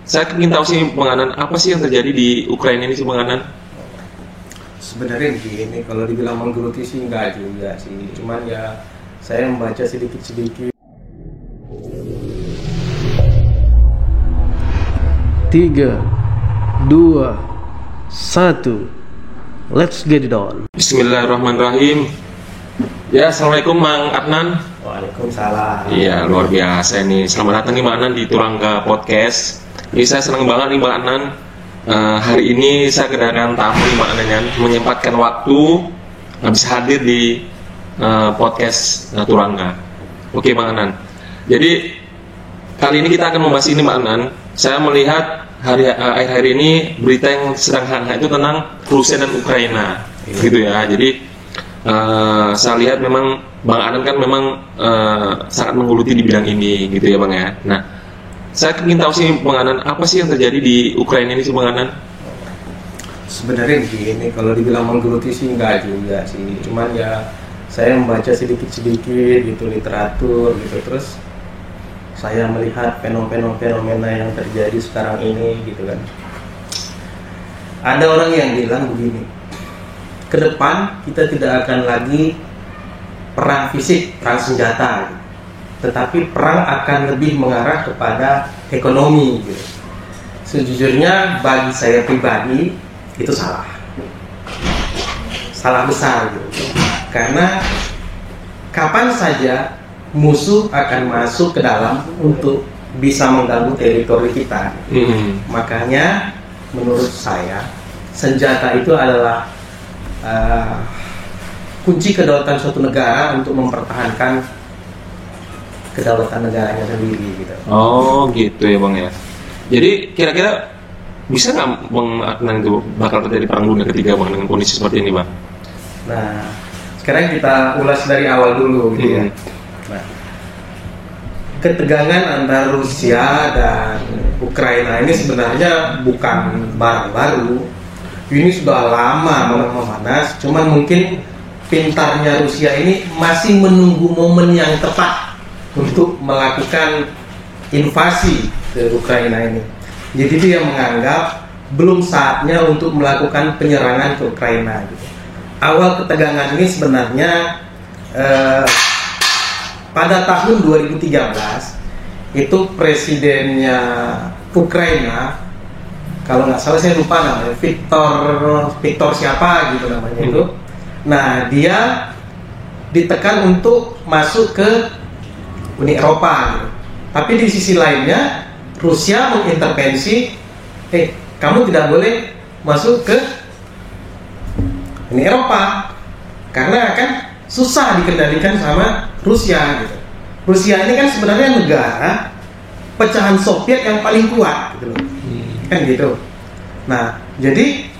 Saya ingin tahu sih Bang Anan, apa sih yang terjadi di Ukraina ini sih Bang Anan? Sebenarnya begini, kalau dibilang menggeluti sih enggak juga sih, cuman ya saya membaca sedikit-sedikit. 3, 2, 1, let's get it on. Bismillahirrahmanirrahim. Ya, assalamualaikum Bang Adnan. Waalaikumsalam. Iya, luar biasa nih. Selamat datang nih Bang Adnan di Turangga Podcast. Jadi saya senang banget nih Bang Adnan. Hari ini saya kedatangan tamu nih Bang Adnan, menyempatkan waktu bisa hadir di podcast Turangga. Oke Bang Adnan. Jadi kali ini kita akan membahas ini Bang Adnan. Saya melihat akhir-akhir ini berita yang sedang hangat itu tentang Rusia dan Ukraina, gitu ya. Jadi saya lihat memang Bang Adnan kan memang sangat menggeluti di bidang ini, gitu ya Bang ya. Nah, saya ingin tahu sih Bang Adnan, apa sih yang terjadi di Ukraina ini sih Bang Adnan? Sebenarnya begini, kalau dibilang menggeluti sih enggak juga sih, cuman ya saya membaca sedikit-sedikit gitu literatur gitu, terus saya melihat fenomena yang terjadi sekarang ini gitu kan. Ada orang yang bilang begini, ke depan kita tidak akan lagi perang fisik, perang senjata gitu. Tetapi perang akan lebih mengarah kepada ekonomi gitu. Sejujurnya bagi saya pribadi itu salah besar gitu. Karena kapan saja musuh akan masuk ke dalam untuk bisa mengganggu teritori kita. Makanya menurut saya senjata itu adalah kunci kedaulatan suatu negara untuk mempertahankan kedaulatan negaranya sendiri gitu. Oh gitu ya Bang ya. Jadi kira-kira bisa nggak Bang Adnan itu bakal terjadi perang dunia ketiga Bang dengan kondisi seperti ini Bang? Nah, sekarang kita ulas dari awal dulu gitu ya. Nah, ketegangan antara Rusia dan Ukraina ini sebenarnya bukan barang baru. Ini sudah lama memanas, cuman mungkin pintarnya Rusia ini masih menunggu momen yang tepat untuk melakukan invasi ke Ukraina ini. Jadi dia menganggap belum saatnya untuk melakukan penyerangan ke Ukraina gitu. Awal ketegangan ini sebenarnya pada tahun 2013 itu presidennya Ukraina, kalau nggak salah saya lupa namanya, Viktor siapa gitu namanya itu. Nah, dia ditekan untuk masuk ke Uni Eropa gitu. Tapi di sisi lainnya Rusia mengintervensi, kamu tidak boleh masuk ke Uni Eropa karena akan susah dikendalikan sama Rusia gitu. Rusia ini kan sebenarnya negara pecahan Soviet yang paling kuat gitu loh. Kan gitu. Nah, jadi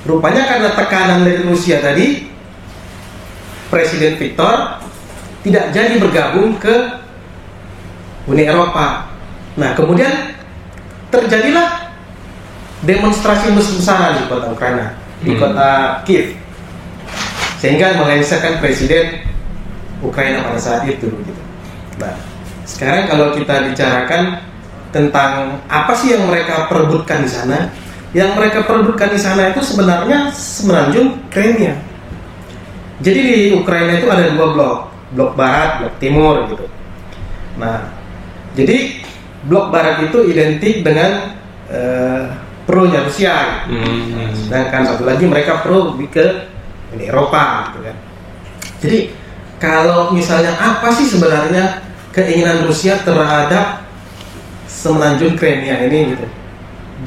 rupanya karena tekanan dari Rusia tadi, Presiden Viktor tidak jadi bergabung ke Uni Eropa. Nah, kemudian terjadilah demonstrasi besar-besaran di kota Ukraina, di kota Kiev, sehingga melengsarkan Presiden Ukraina pada saat itu gitu. Nah, sekarang kalau kita bicarakan tentang apa sih yang mereka perebutkan di sana, yang mereka perebutkan di sana itu sebenarnya semenanjung Crimea. Jadi di Ukraina itu ada dua blok barat, blok timur gitu. Nah, jadi blok barat itu identik dengan pro-nya Rusia gitu. Sedangkan satu lagi mereka pro ke Uni Eropa gitu kan. Jadi kalau misalnya apa sih sebenarnya keinginan Rusia terhadap semenanjung Crimea ini gitu,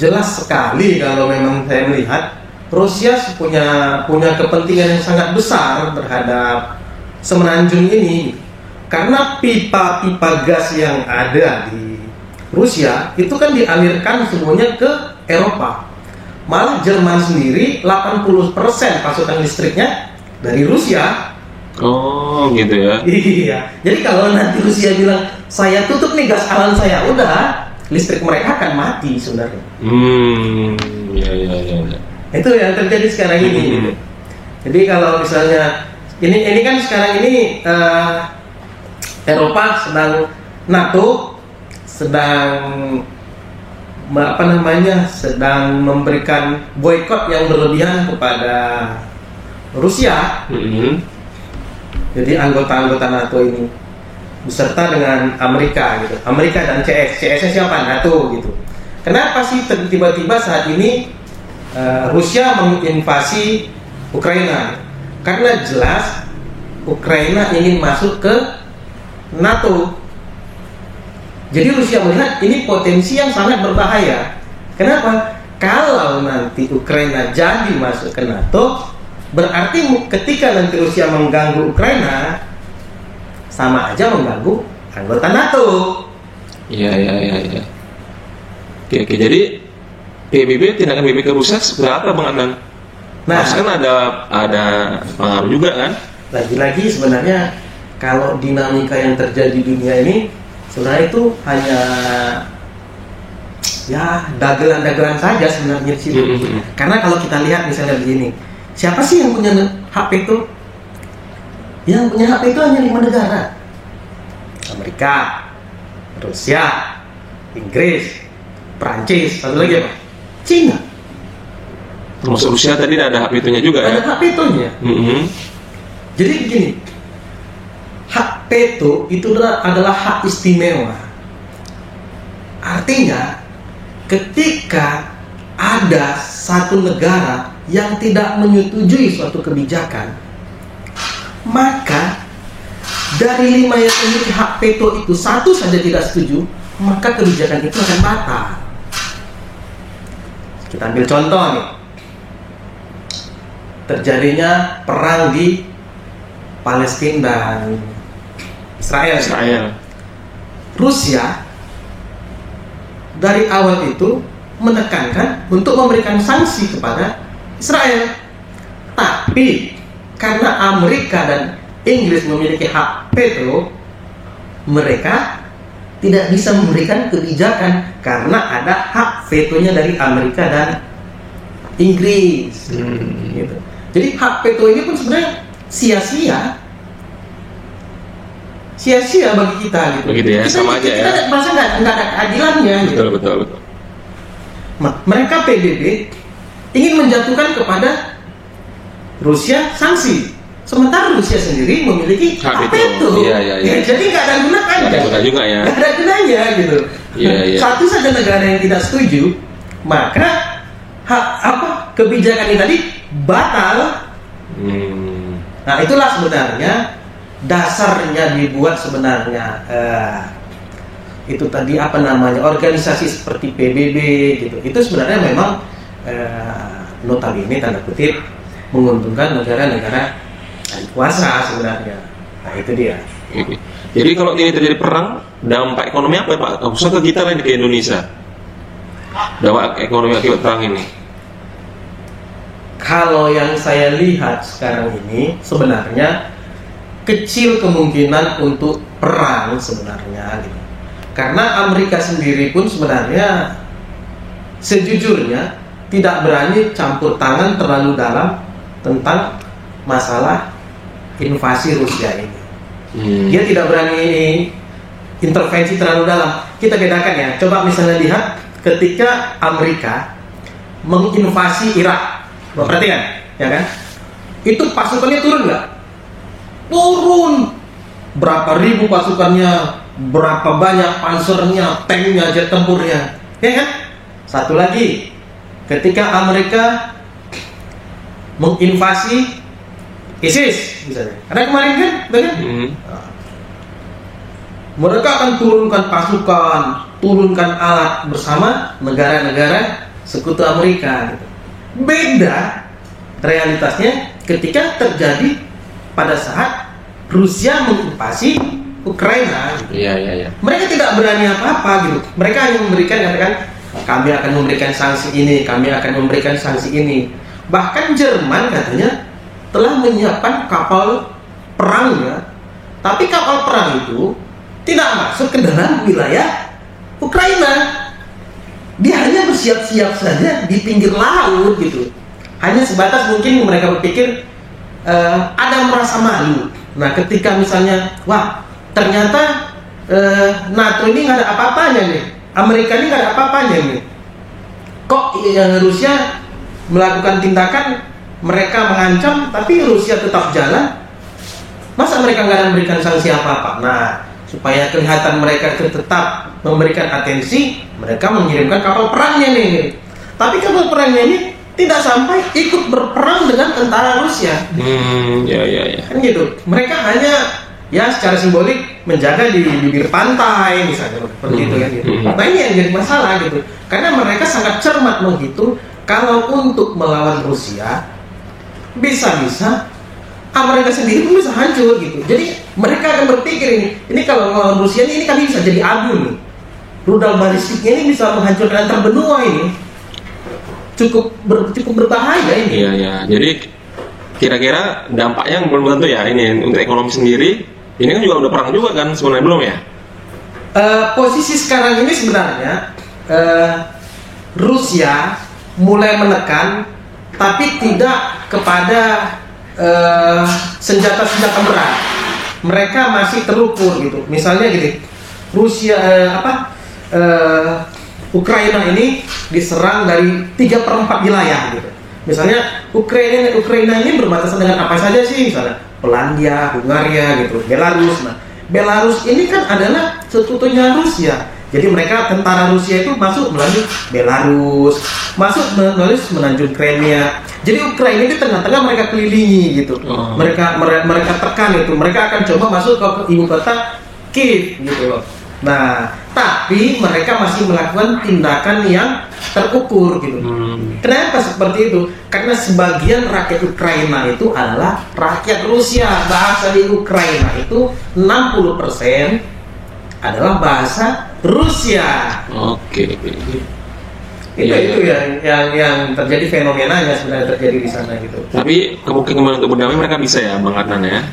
jelas sekali kalau memang saya melihat Rusia punya kepentingan yang sangat besar terhadap semenanjung ini. Karena pipa-pipa gas yang ada di Rusia itu kan dialirkan semuanya ke Eropa. Malah Jerman sendiri 80% pasokan listriknya dari Rusia. Oh gitu ya. Iya. Jadi kalau nanti Rusia bilang saya tutup nih gas alam saya, udah listrik mereka akan mati sebenarnya. Ya. Itu yang terjadi sekarang ini. Jadi kalau misalnya ini kan sekarang ini Eropa sedang, NATO sedang sedang memberikan boykot yang berlebihan kepada Rusia. Jadi anggota-anggota NATO ini beserta dengan Amerika gitu. Amerika dan CS siapa? NATO gitu. Kenapa sih tiba-tiba saat ini Rusia menginvasi Ukraina? Karena jelas Ukraina ingin masuk ke NATO. Jadi Rusia melihat ini potensi yang sangat berbahaya. Kenapa? Kalau nanti Ukraina jadi masuk ke NATO, berarti ketika nanti Rusia mengganggu Ukraina, sama aja mengganggu anggota NATO. Iya. Oke. Jadi tindakan PBB ke Rusia seberapa Bang Adnan? Nah, kan ada pengaruh juga kan? Lagi-lagi sebenarnya kalau dinamika yang terjadi di dunia ini sebenarnya itu hanya ya dagelan-dagelan saja sebenarnya sih. Karena kalau kita lihat misalnya begini, siapa sih yang punya hak veto? Yang punya hak veto hanya 5 negara. Amerika, Rusia, Inggris, Prancis, satu lagi apa? Cina. Termasuk Rusia tadi ada hak vetonya juga ya? Ada hak vetonya. Jadi begini, hak veto itu adalah hak istimewa. Artinya, ketika ada satu negara yang tidak menyetujui suatu kebijakan, maka dari 5 yang memiliki hak veto itu satu saja tidak setuju, maka kebijakan itu akan batal. Kita ambil contoh nih, terjadinya perang di Palestina dan Israel. Rusia dari awal itu menekankan untuk memberikan sanksi kepada Israel, tapi karena Amerika dan Inggris memiliki hak veto, mereka tidak bisa memberikan kebijakan karena ada hak vetonya dari Amerika dan Inggris. Gitu. Jadi hak veto ini pun sebenarnya sia-sia bagi kita gitu. Begitu ya, sama aja ya. Kita merasa nggak ada keadilannya. Betul. Mereka PBB ingin menjatuhkan kepada Rusia sanksi, sementara Rusia sendiri memiliki hak veto. Iya. Jadi nggak ada gunanya. Nggak ada guna juga ya. Nggak ada gunanya gitu. Iya. Satu saja negara yang tidak setuju, maka kebijakan ini tadi batal. Nah, itulah sebenarnya dasarnya dibuat sebenarnya itu tadi organisasi seperti PBB gitu. Itu sebenarnya memang notabene tanda kutip menguntungkan negara-negara kuasa sebenarnya. Nah, itu dia. Jadi kalau ini terjadi perang, dampak ekonomi apa ya Pak? Khususnya ke kita ke Indonesia. Dampak ekonomi akibat perang ini. Kalau yang saya lihat sekarang ini sebenarnya kecil kemungkinan untuk perang sebenarnya gitu. Karena Amerika sendiri pun sebenarnya sejujurnya tidak berani campur tangan terlalu dalam tentang masalah invasi Rusia ini. Dia tidak berani intervensi terlalu dalam. Kita bedakan ya. Coba misalnya lihat ketika Amerika menginvasi Irak. Perhatikan, ya kan? Itu pasukannya turun nggak? Turun. Berapa ribu pasukannya, berapa banyak pansernya, tanknya, jet tempurnya, ya kan? Satu lagi, ketika Amerika menginvasi ISIS, misalnya. Karena kemarin kan, mereka akan turunkan pasukan, turunkan alat bersama negara-negara sekutu Amerika. Gitu. Beda realitasnya ketika terjadi pada saat Rusia menginvasi Ukraina. Iya. Mereka tidak berani apa-apa gitu. Mereka hanya katakan kami akan memberikan sanksi ini, kami akan memberikan sanksi ini. Bahkan Jerman katanya telah menyiapkan kapal perangnya, tapi kapal perang itu tidak masuk ke dalam wilayah Ukraina. Dia hanya bersiap-siap saja di pinggir laut gitu. Hanya sebatas mungkin mereka berpikir ada merasa malu. Nah, ketika misalnya, wah ternyata NATO ini nggak ada apa-apanya nih, Amerika ini nggak ada apa-apanya nih. kok Rusia melakukan tindakan, mereka mengancam, tapi Rusia tetap jalan. Masa mereka nggak ada memberikan sanksi apa-apa? Nah, supaya kelihatan mereka itu tetap memberikan atensi, mereka mengirimkan kapal perangnya nih. Tapi kapal perangnya ini tidak sampai ikut berperang dengan tentara Rusia. Ya. Kan gitu. Mereka hanya ya secara simbolik menjaga di bibir pantai misalnya seperti itu kan gitu. Nah ini yang jadi masalah gitu. Karena mereka sangat cermat menghitung kalau untuk melawan Rusia bisa-bisa mereka sendiri pun bisa hancur gitu. Jadi mereka akan berpikir ini kalau melawan Rusia ini kami bisa jadi abu nih. Rudal balistiknya ini bisa menghancurkan antar benua ini. Cukup berbahaya ini. Iya. Jadi kira-kira dampaknya belum tentu ya ini untuk ekonomi sendiri. Ini kan juga udah perang juga kan sebenarnya belum ya? Posisi sekarang ini sebenarnya Rusia mulai menekan, tapi tidak kepada senjata-senjata berat. Mereka masih terukur gitu. Misalnya gini, Rusia Ukraina ini diserang dari 3/4 wilayah gitu. Misalnya Ukraina ini berbatasan dengan apa saja sih? Misalnya Polandia, Hungaria gitu, Belarus. Nah, Belarus ini kan adalah sekutunya Rusia. Jadi mereka tentara Rusia itu masuk melalui Belarus, masuk melalui menanjung Crimea. Jadi Ukraina di tengah-tengah mereka kelilingi gitu. Mereka tekan itu. Mereka akan coba masuk ke ibu kota Kiev gitu loh. Nah, tapi mereka masih melakukan tindakan yang terukur gitu. Kenapa seperti itu? Karena sebagian rakyat Ukraina itu adalah rakyat Rusia. Bahasa di Ukraina itu 60% adalah bahasa Rusia. Oke. Itu yang terjadi, fenomenanya sebenarnya terjadi di sana gitu. Tapi kemungkinan untuk berdamai mereka bisa ya, Bang Adnan ya?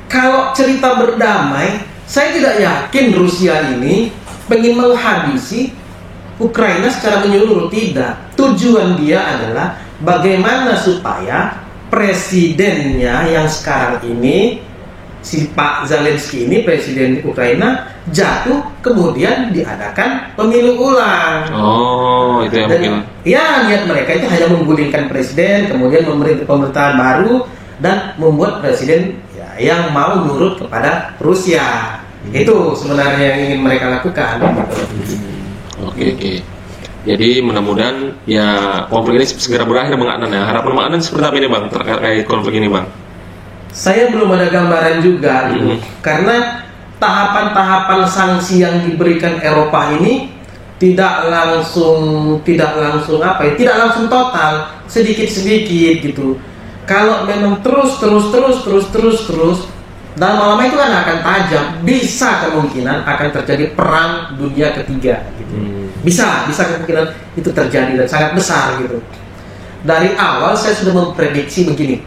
Kalau cerita berdamai, saya tidak yakin Rusia ini ingin menghabisi Ukraina secara menyeluruh. Tidak. Tujuan dia adalah bagaimana supaya presidennya yang sekarang ini, si Pak Zelensky ini, presiden Ukraina, jatuh, kemudian diadakan pemilu ulang. Oh, itu yang mungkin. Ya, niat mereka itu hanya menggulingkan presiden, kemudian memberi pemerintahan baru, dan membuat presiden yang mau nurut kepada Rusia. Itu sebenarnya yang ingin mereka lakukan. Oke. Jadi mudah-mudahan ya konflik ini segera berakhir, Bang Adnan ya. Harapan Bang Adnan seperti apa ini, Bang, terkait konflik ini, Bang? Saya belum ada gambaran juga gitu. Karena tahapan-tahapan sanksi yang diberikan Eropa ini tidak langsung total, sedikit-sedikit gitu. Kalau memang terus dan lama-lama itu kan akan tajam, bisa kemungkinan akan terjadi perang dunia ketiga gitu. Bisa kemungkinan itu terjadi dan sangat besar gitu. Dari awal saya sudah memprediksi begini.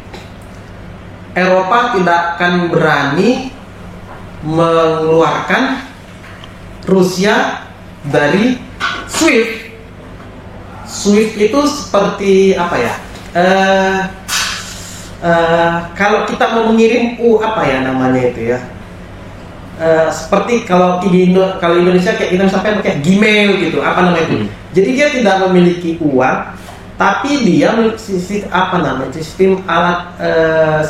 Eropa tidak akan berani mengeluarkan Rusia dari SWIFT. SWIFT itu seperti apa ya? Kalau kita mau mengirim seperti kalau Indonesia kayak kita sampai pakai Gmail gitu, apa namanya itu. Jadi dia tidak memiliki uang, tapi dia sistem alat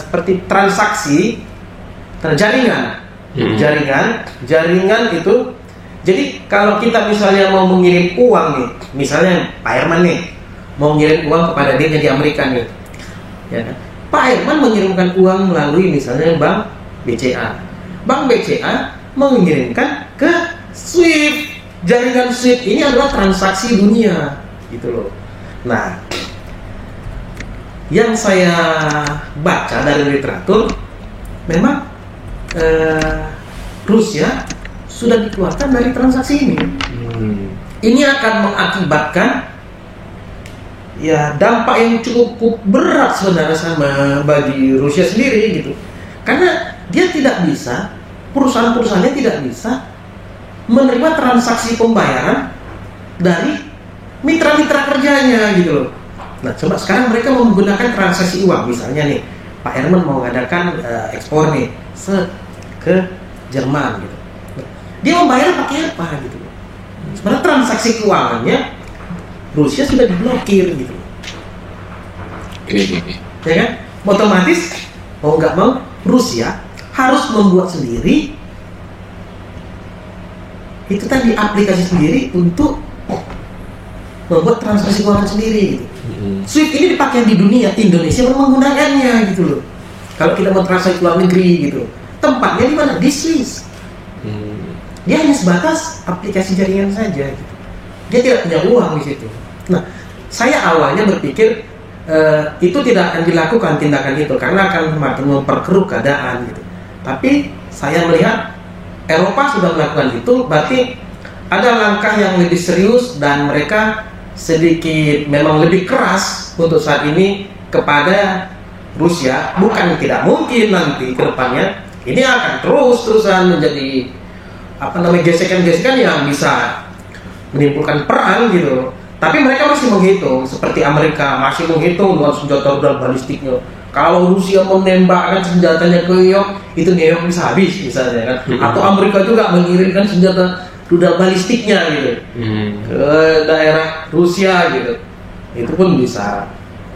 seperti transaksi jaringan itu. Jadi kalau kita misalnya mau mengirim uang nih, misalnya Pak Herman nih mau mengirim uang kepada dia di Amerika nih, ya kan? Pak Herman mengirimkan uang melalui misalnya Bank BCA. Bank BCA mengirimkan ke SWIFT. Jaringan SWIFT ini adalah transaksi dunia, gitu loh. Nah, yang saya baca dari literatur, memang Rusia sudah dikeluarkan dari transaksi ini. Ini akan mengakibatkan ya dampak yang cukup berat sebenarnya bagi Rusia sendiri gitu. Karena dia tidak bisa, perusahaan-perusahaannya tidak bisa menerima transaksi pembayaran dari mitra-mitra kerjanya gitu loh. Nah, coba sekarang mereka menggunakan transaksi uang. Misalnya nih, Pak Herman mau mengadakan ekspor nih ke Jerman gitu. Dia membayar pakai apa gitu. Sebenarnya transaksi keuangannya Rusia sudah diblokir gitu. Oke. Ya kan? Otomatis mau nggak mau Rusia harus membuat sendiri itu tadi aplikasi sendiri untuk membuat transaksi keuangan sendiri gitu. SWIFT ini dipakai di dunia, Indonesia belum menggunakannya gitu loh. Kalau kita mau transaksi ke luar negeri gitu, tempatnya di mana? Di Swiss. Dia hanya sebatas aplikasi jaringan saja gitu. Dia tidak punya uang di situ. Nah, saya awalnya berpikir itu tidak akan dilakukan tindakan itu karena akan semakin memperkeruh keadaan gitu. Tapi saya melihat Eropa sudah melakukan itu, berarti ada langkah yang lebih serius dan mereka sedikit memang lebih keras untuk saat ini kepada Rusia. Bukan tidak mungkin nanti ke depannya ini akan terus-terusan menjadi gesekan-gesekan yang bisa menimbulkan perang gitu. Tapi mereka masih menghitung, seperti Amerika masih menghitung dengan senjata rudal balistiknya. Kalau Rusia menembakkan senjatanya ke New York, itu New York bisa habis misalnya kan. Atau Amerika juga mengirimkan senjata rudal balistiknya gitu ke daerah Rusia gitu. Itu pun bisa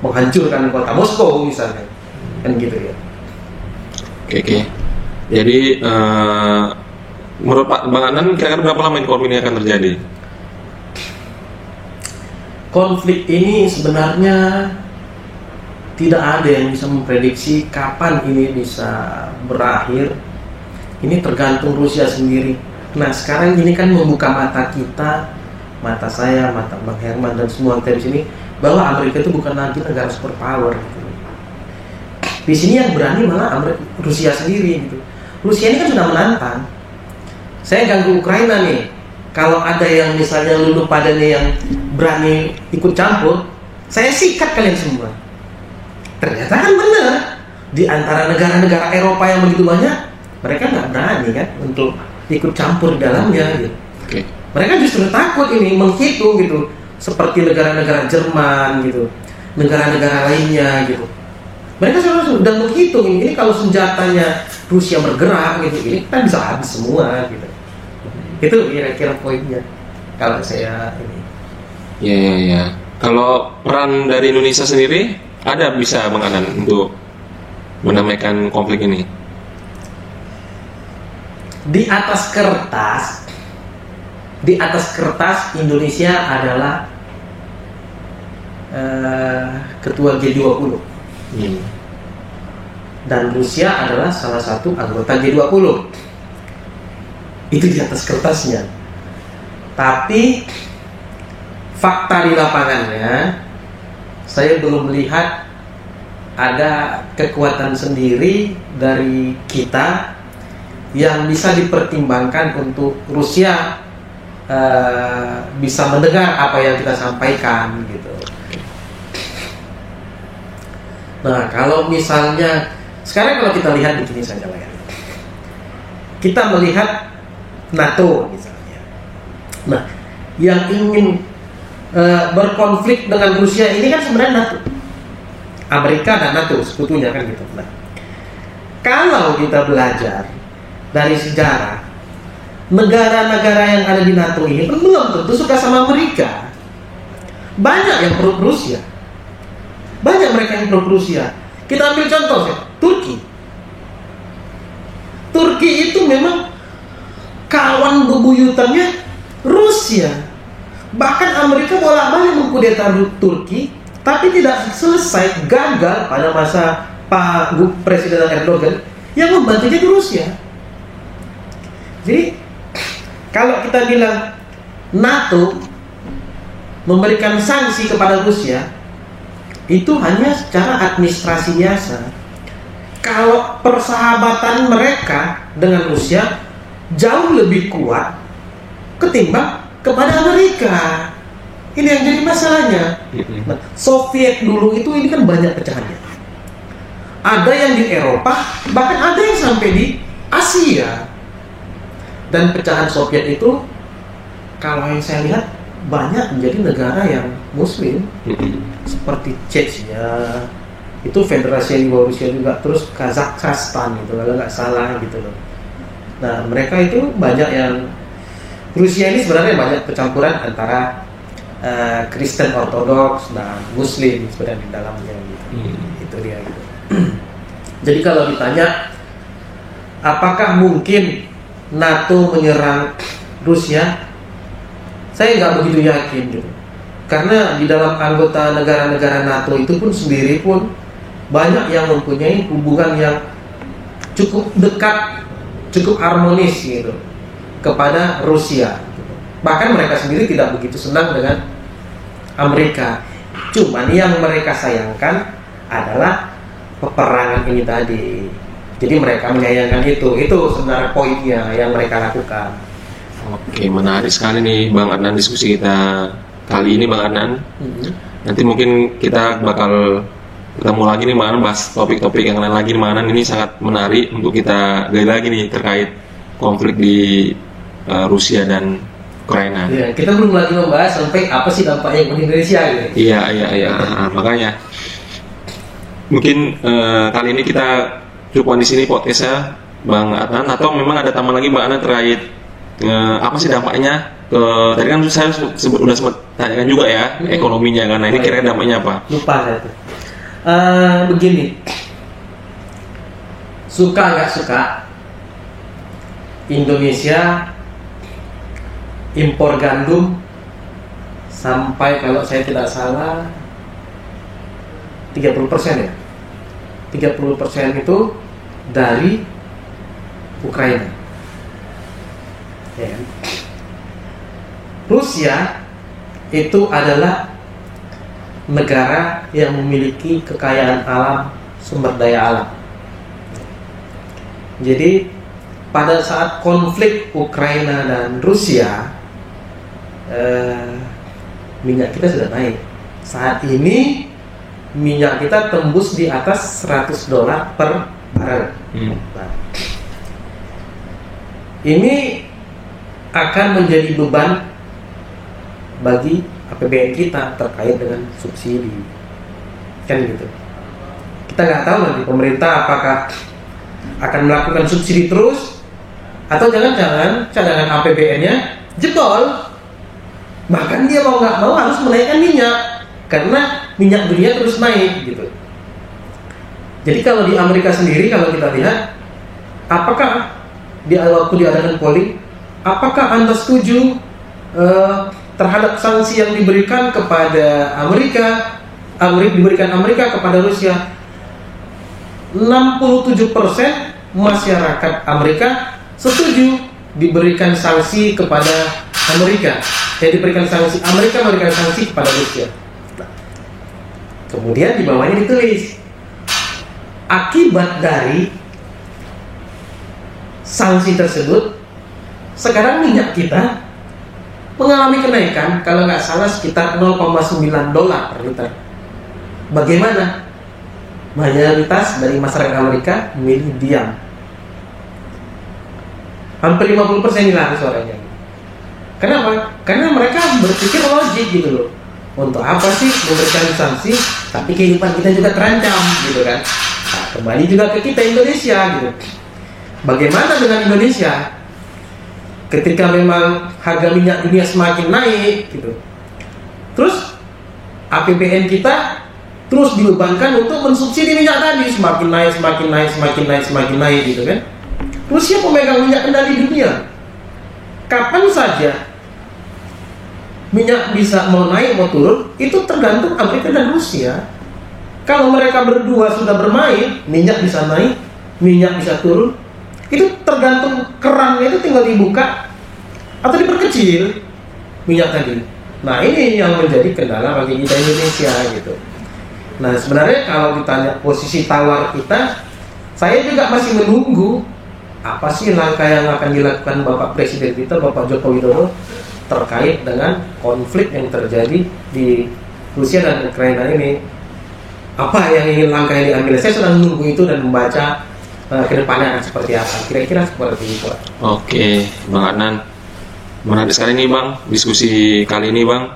menghancurkan kota Moskow misalnya, kan gitu ya. Oke. Jadi menurut Pak Bang Anan, kira-kira berapa lama konflik ini akan terjadi? Konflik ini sebenarnya tidak ada yang bisa memprediksi kapan ini bisa berakhir. Ini tergantung Rusia sendiri. Nah, sekarang ini kan membuka mata kita, mata saya, mata Bang Herman dan semua kita di sini, bahwa Amerika itu bukan lagi negara superpower gitu. Di sini yang berani malah Rusia sendiri gitu. Rusia ini kan sudah menantang. Saya ganggu Ukraina nih. Kalau ada yang misalnya lulu pada nih yang berani ikut campur, saya sikat kalian semua. Ternyata kan benar. Di antara negara-negara Eropa yang begitu banyak, mereka nggak berani kan untuk ikut campur di dalamnya gitu. Okay. Mereka justru takut ini, menghitung gitu. Seperti negara-negara Jerman gitu, negara-negara lainnya gitu. Mereka sudah menghitung ini kalau senjatanya Rusia bergerak gitu, ini kan bisa habis semua gitu. Itu kira-kira poinnya kalau saya ini. Ya. Kalau peran dari Indonesia sendiri ada bisa Bang Anan untuk mendamaikan konflik ini? Di atas kertas Indonesia adalah ketua G20 dan Rusia adalah salah satu anggota G20. Itu di atas kertasnya. Tapi fakta di lapangannya, saya belum melihat ada kekuatan sendiri dari kita yang bisa dipertimbangkan untuk Rusia bisa mendengar apa yang kita sampaikan gitu. Nah, kalau misalnya sekarang kalau kita lihat begini saja lah ya. Kita melihat NATO misalnya. Nah, yang ingin berkonflik dengan Rusia ini kan sebenarnya NATO, Amerika dan NATO sekutunya kan gitu. Nah, kalau kita belajar dari sejarah, negara-negara yang ada di NATO ini belum tentu suka sama Amerika. Banyak yang pro Rusia, banyak mereka yang pro Rusia. Kita ambil contoh ya, Turki itu memang kawan bebuyutannya Rusia. Bahkan Amerika bolak-balik mengkudeta Turki, tapi tidak selesai, gagal pada masa Pak Presiden Erdogan yang membantunya di Rusia. Jadi kalau kita bilang NATO memberikan sanksi kepada Rusia, itu hanya secara administrasi biasa. Kalau persahabatan mereka dengan Rusia jauh lebih kuat ketimbang kepada Amerika. Ini yang jadi masalahnya. Nah, Soviet dulu itu ini kan banyak pecahannya. Ada yang di Eropa, bahkan ada yang sampai di Asia. Dan pecahan Soviet itu, kalau yang saya lihat, banyak menjadi negara yang Muslim, seperti Chechnya, itu federasi yang di bawah Rusia juga, terus Kazakhstan itu kalau nggak salah gitu loh. Nah, mereka itu banyak yang Rusia ini sebenarnya banyak percampuran antara Kristen Ortodoks dan Muslim sebenarnya di dalamnya gitu. Itu dia gitu. Jadi kalau ditanya apakah mungkin NATO menyerang Rusia, saya nggak begitu yakin gitu. Karena di dalam anggota negara-negara NATO itu pun sendiri pun banyak yang mempunyai hubungan yang cukup dekat, cukup harmonis gitu kepada Rusia. Bahkan mereka sendiri tidak begitu senang dengan Amerika. Cuman yang mereka sayangkan adalah peperangan ini tadi. Jadi mereka menyayangkan itu sebenarnya poinnya yang mereka lakukan. Oke, menarik sekali nih Bang Adnan diskusi kita kali ini Bang Adnan. Nanti mungkin kita bakal ketemu lagi nih Bang Adnan, bahas topik-topik yang lain lagi nih Bang Adnan. Ini sangat menarik untuk kita gali lagi nih terkait konflik di Rusia dan Ukraina. Ya, kita belum lagi membahas sampai apa sih dampaknya di Indonesia gitu. Iya. Makanya mungkin kali ini kita cukupan di sini podcastnya Bang Adnan, atau memang ada tambahan lagi Bang Adnan terkait apa sih dampaknya ke, tadi kan saya udah sempat tanyakan juga ya ekonominya kan. Nah ini kira-kira dampaknya apa? Lupa saya tuh. Begini, suka nggak suka Indonesia impor gandum sampai kalau saya tidak salah 30% ya. 30% itu dari Ukraina. Ya. Rusia itu adalah negara yang memiliki kekayaan alam, sumber daya alam. Jadi pada saat konflik Ukraina dan Rusia, minyak kita sudah naik. Saat ini minyak kita tembus di atas $100 per barel. Nah, ini akan menjadi beban bagi APBN kita terkait dengan subsidi, kan gitu. Kita nggak tahu nanti pemerintah apakah akan melakukan subsidi terus, atau jangan-jangan cadangan APBN-nya jebol. Bahkan dia mau nggak mau harus menaikkan minyak karena minyak dunia terus naik gitu. Jadi kalau di Amerika sendiri, kalau kita lihat, apakah di waktu diadakan polling, apakah Anda setuju terhadap sanksi yang diberikan kepada diberikan Amerika kepada Rusia? 67% masyarakat Amerika setuju diberikan sanksi kepada Amerika. Diberikan sanksi Amerika memberikan sanksi kepada Rusia. Nah, kemudian di bawahnya ditulis akibat dari sanksi tersebut, sekarang minyak kita mengalami kenaikan, kalau nggak salah sekitar $0,9 per liter. Bagaimana? Mayoritas dari masyarakat Amerika memilih diam. Hampir 50% hilang suaranya. Kenapa? Karena mereka berpikir logik gitu loh. Untuk apa sih memberikan sanksi, tapi kehidupan kita juga terancam gitu kan? Nah, kembali juga ke kita Indonesia gitu. Bagaimana dengan Indonesia? Ketika memang harga minyak dunia semakin naik gitu, terus APBN kita terus dibebankan untuk mensubsidi minyak tadi, semakin naik gitu kan. Rusia pemegang minyak kendali dunia. Kapan saja minyak bisa mau naik mau turun, itu tergantung Amerika dan Rusia. Kalau mereka berdua sudah bermain, minyak bisa naik, minyak bisa turun. Itu tergantung kerannya, itu tinggal dibuka atau diperkecil minyak tadi. Nah ini yang menjadi kendala bagi kita Indonesia gitu. Nah sebenarnya kalau ditanya posisi tawar kita, saya juga masih menunggu apa sih langkah yang akan dilakukan Bapak Presiden kita, Bapak Joko Widodo, terkait dengan konflik yang terjadi di Rusia dan Ukraina ini. Apa yang ingin langkah yang diambil? Saya sedang menunggu itu dan membaca kedepannya akan seperti apa. Kira-kira seperti itu. Oke, Bang Adnan, menarik sekali nih Bang diskusi kali ini Bang.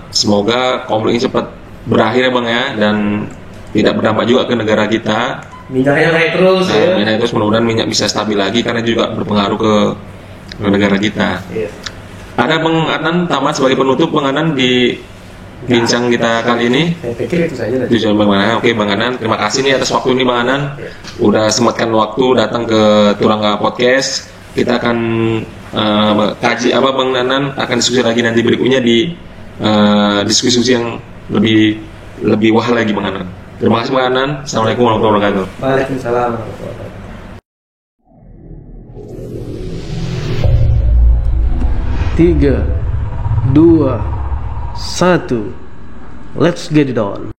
Semoga konflik ini cepat berakhir ya Bang ya, dan tidak berdampak juga ke negara kita. Minyaknya naik terus ya. Minyak terus, mudah-mudahan minyak bisa stabil lagi karena juga berpengaruh ke negara kita. Iya. Ada Bang Adnan tamat sebagai penutup Bang Adnan di bincang kita kali ini. Saya pikir itu saja. Tujuan Bang Adnan. Oke Bang Adnan, terima kasih nih atas waktu ini Bang Adnan. Udah sempatkan waktu datang ke Turangga Podcast. Kita akan kaji apa Bang Adnan, akan diskusi lagi nanti berikutnya di diskusi yang lebih wah lagi Bang Adnan. Terima kasih Bang Adnan. Assalamualaikum warahmatullahi wabarakatuh. Waalaikumsalam warahmatullahi wabarakatuh. 3, 2, 1, let's get it on.